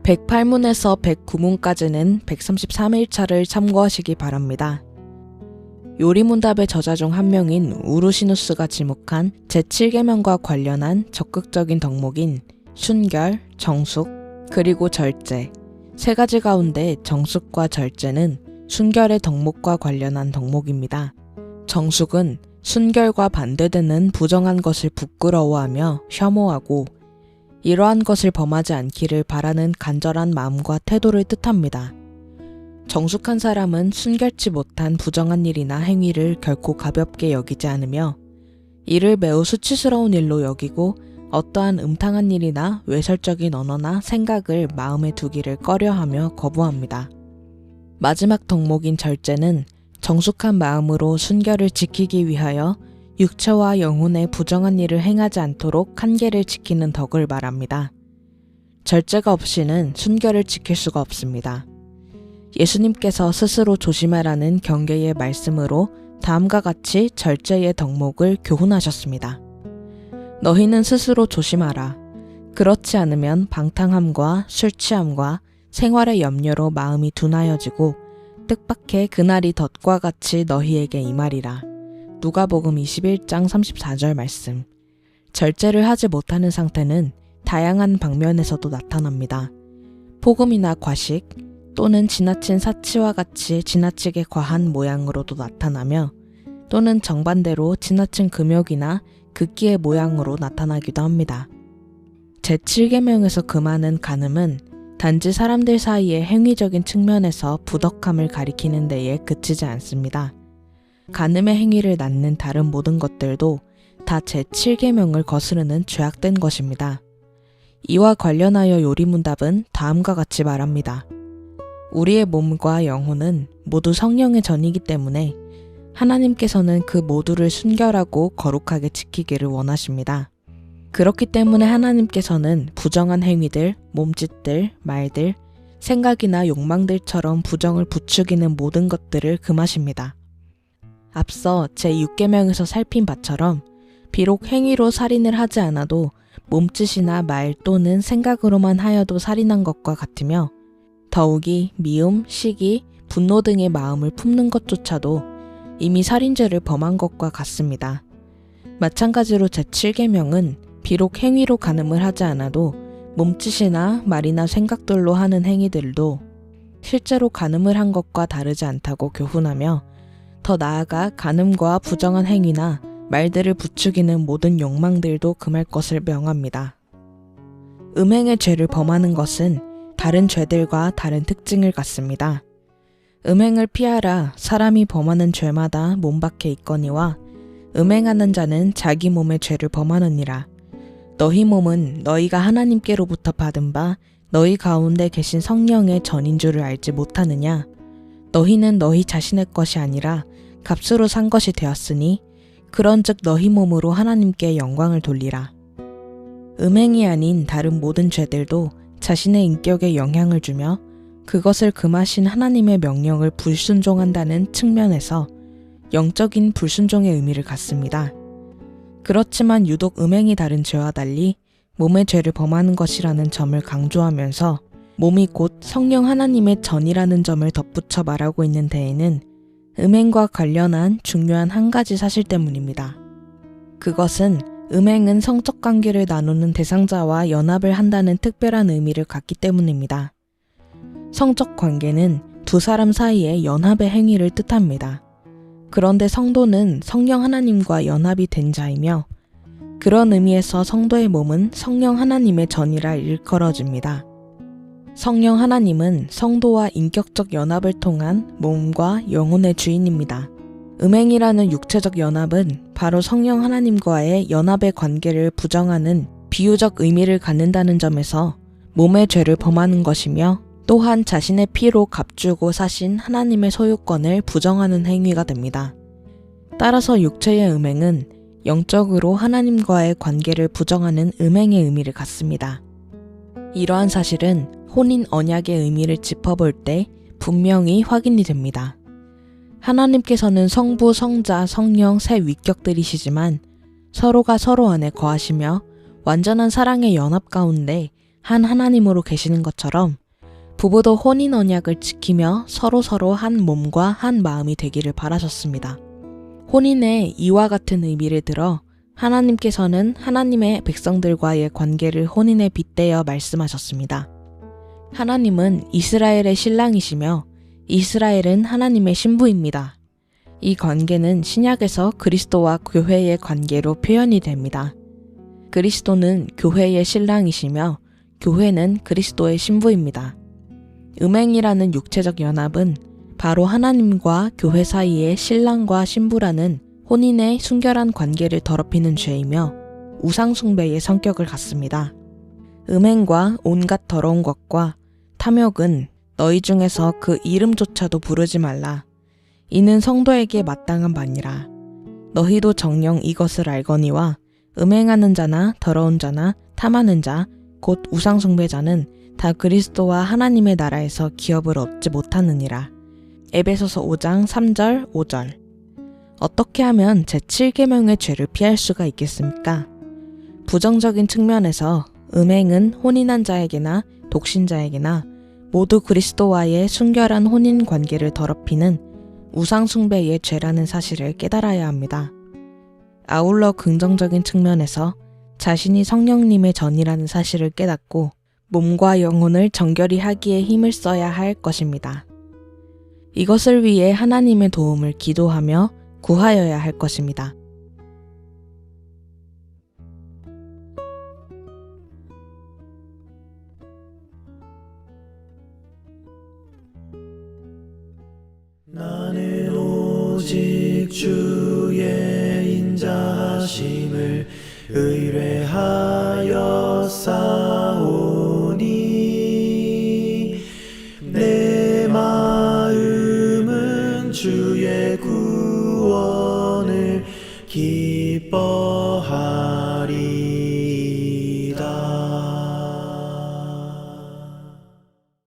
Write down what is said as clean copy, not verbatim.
108문에서 109문까지는 133일차를 참고하시기 바랍니다. 요리문답의 저자 중 한 명인 우르시누스가 지목한 제7계명과 관련한 적극적인 덕목인 순결, 정숙, 그리고 절제. 세 가지 가운데 정숙과 절제는 순결의 덕목과 관련한 덕목입니다. 정숙은 순결과 반대되는 부정한 것을 부끄러워하며 혐오하고 이러한 것을 범하지 않기를 바라는 간절한 마음과 태도를 뜻합니다. 정숙한 사람은 순결치 못한 부정한 일이나 행위를 결코 가볍게 여기지 않으며 이를 매우 수치스러운 일로 여기고 어떠한 음탕한 일이나 외설적인 언어나 생각을 마음에 두기를 꺼려하며 거부합니다. 마지막 덕목인 절제는 정숙한 마음으로 순결을 지키기 위하여 육체와 영혼의 부정한 일을 행하지 않도록 한계를 지키는 덕을 말합니다. 절제가 없이는 순결을 지킬 수가 없습니다. 예수님께서 스스로 조심하라는 경계의 말씀으로 다음과 같이 절제의 덕목을 교훈하셨습니다. 너희는 스스로 조심하라. 그렇지 않으면 방탕함과 술 취함과 생활의 염려로 마음이 둔하여지고 뜻밖의 그날이 덫과 같이 너희에게 임하리라. 누가복음 21장 34절 말씀. 절제를 하지 못하는 상태는 다양한 방면에서도 나타납니다. 폭음이나 과식, 또는 지나친 사치와 같이 지나치게 과한 모양으로도 나타나며 또는 정반대로 지나친 금욕이나 극기의 모양으로 나타나기도 합니다. 제7계명에서 금하는 간음은 단지 사람들 사이의 행위적인 측면에서 부덕함을 가리키는 데에 그치지 않습니다. 간음의 행위를 낳는 다른 모든 것들도 다 제7계명을 거스르는 죄악된 것입니다. 이와 관련하여 요리문답은 다음과 같이 말합니다. 우리의 몸과 영혼은 모두 성령의 전이기 때문에 하나님께서는 그 모두를 순결하고 거룩하게 지키기를 원하십니다. 그렇기 때문에 하나님께서는 부정한 행위들, 몸짓들, 말들, 생각이나 욕망들처럼 부정을 부추기는 모든 것들을 금하십니다. 앞서 제6계명에서 살핀 바처럼 비록 행위로 살인을 하지 않아도 몸짓이나 말 또는 생각으로만 하여도 살인한 것과 같으며 더욱이 미움, 시기, 분노 등의 마음을 품는 것조차도 이미 살인죄를 범한 것과 같습니다. 마찬가지로 제7계명은 비록 행위로 간음을 하지 않아도 몸짓이나 말이나 생각들로 하는 행위들도 실제로 간음을 한 것과 다르지 않다고 교훈하며 더 나아가 간음과 부정한 행위나 말들을 부추기는 모든 욕망들도 금할 것을 명합니다. 음행의 죄를 범하는 것은 다른 죄들과 다른 특징을 갖습니다. 음행을 피하라. 사람이 범하는 죄마다 몸 밖에 있거니와 음행하는 자는 자기 몸의 죄를 범하느니라. 너희 몸은 너희가 하나님께로부터 받은 바 너희 가운데 계신 성령의 전인 줄을 알지 못하느냐? 너희는 너희 자신의 것이 아니라 값으로 산 것이 되었으니 그런즉 너희 몸으로 하나님께 영광을 돌리라. 음행이 아닌 다른 모든 죄들도 자신의 인격에 영향을 주며 그것을 금하신 하나님의 명령을 불순종한다는 측면에서 영적인 불순종의 의미를 갖습니다. 그렇지만 유독 음행이 다른 죄와 달리 몸의 죄를 범하는 것이라는 점을 강조하면서 몸이 곧 성령 하나님의 전이라는 점을 덧붙여 말하고 있는 데에는 음행과 관련한 중요한 한 가지 사실 때문입니다. 그것은 음행은 성적 관계를 나누는 대상자와 연합을 한다는 특별한 의미를 갖기 때문입니다. 성적 관계는 두 사람 사이의 연합의 행위를 뜻합니다. 그런데 성도는 성령 하나님과 연합이 된 자이며 그런 의미에서 성도의 몸은 성령 하나님의 전이라 일컬어집니다. 성령 하나님은 성도와 인격적 연합을 통한 몸과 영혼의 주인입니다. 음행이라는 육체적 연합은 바로 성령 하나님과의 연합의 관계를 부정하는 비유적 의미를 갖는다는 점에서 몸의 죄를 범하는 것이며 또한 자신의 피로 값주고 사신 하나님의 소유권을 부정하는 행위가 됩니다. 따라서 육체의 음행은 영적으로 하나님과의 관계를 부정하는 음행의 의미를 갖습니다. 이러한 사실은 혼인 언약의 의미를 짚어볼 때 분명히 확인이 됩니다. 하나님께서는 성부, 성자, 성령 세 위격들이시지만 서로가 서로 안에 거하시며 완전한 사랑의 연합 가운데 한 하나님으로 계시는 것처럼 부부도 혼인 언약을 지키며 서로 한 몸과 한 마음이 되기를 바라셨습니다. 혼인에 이와 같은 의미를 들어 하나님께서는 하나님의 백성들과의 관계를 혼인에 빗대어 말씀하셨습니다. 하나님은 이스라엘의 신랑이시며 이스라엘은 하나님의 신부입니다. 이 관계는 신약에서 그리스도와 교회의 관계로 표현이 됩니다. 그리스도는 교회의 신랑이시며 교회는 그리스도의 신부입니다. 음행이라는 육체적 연합은 바로 하나님과 교회 사이의 신랑과 신부라는 혼인의 순결한 관계를 더럽히는 죄이며 우상숭배의 성격을 갖습니다. 음행과 온갖 더러운 것과 탐욕은 너희 중에서 그 이름조차도 부르지 말라. 이는 성도에게 마땅한 바니라. 너희도 정녕 이것을 알거니와 음행하는 자나 더러운 자나 탐하는 자, 곧 우상숭배자는 다 그리스도와 하나님의 나라에서 기업을 얻지 못하느니라. 에베소서 5장 3절 5절. 어떻게 하면 제7계명의 죄를 피할 수가 있겠습니까? 부정적인 측면에서 음행은 혼인한 자에게나 독신자에게나 모두 그리스도와의 순결한 혼인 관계를 더럽히는 우상숭배의 죄라는 사실을 깨달아야 합니다. 아울러 긍정적인 측면에서 자신이 성령님의 전이라는 사실을 깨닫고 몸과 영혼을 정결히 하기에 힘을 써야 할 것입니다. 이것을 위해 하나님의 도움을 기도하며 구하여야 할 것입니다. 나는 오직 주의 인자하심을 의뢰하여 싸우니 내 마음은 주의 구원을 기다리나이다.